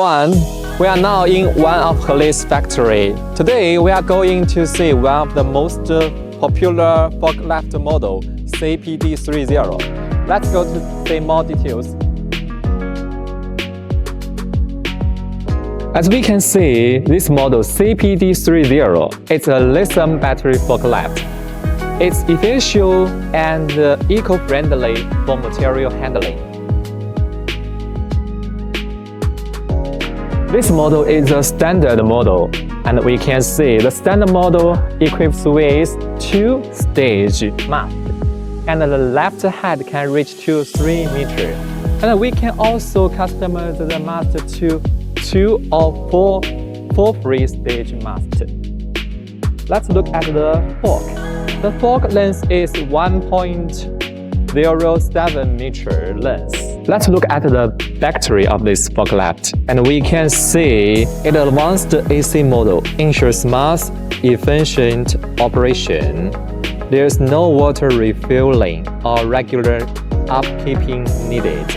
everyone! We are now in one of HELI's factory. Today we are going to see one of the most popular forklift model, CPD30. Let's go to see more details. As we can see, this model CPD30 is a lithium battery forklift. It's efficient and eco-friendly for material handling. This model is a standard model, and we can see the standard model equips with 2-stage mast, and the left head can reach to 3 meters. And we can also customize the mast to 2 or 4 3-stage mast. Let's look at the fork. The fork length is 1.07 meter length. Let's look at the battery of this forklift, and we can see its advanced AC model ensures smooth, efficient operation. There's no water refueling or regular upkeeping needed.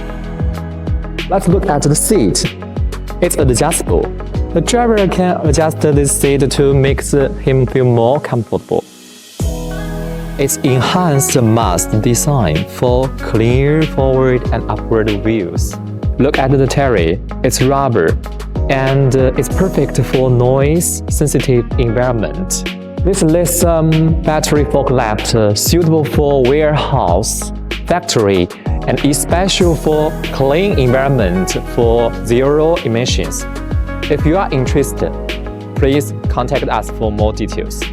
Let's look at the seat. It's adjustable. The driver can adjust this seat to make him feel more comfortable. It's enhanced mast design for clear forward and upward views. Look at the tire. It's rubber, and it's perfect for noise-sensitive environment. This lithium battery forklift suitable for warehouse, factory, and especially for clean environment for zero emissions. If you are interested, please contact us for more details.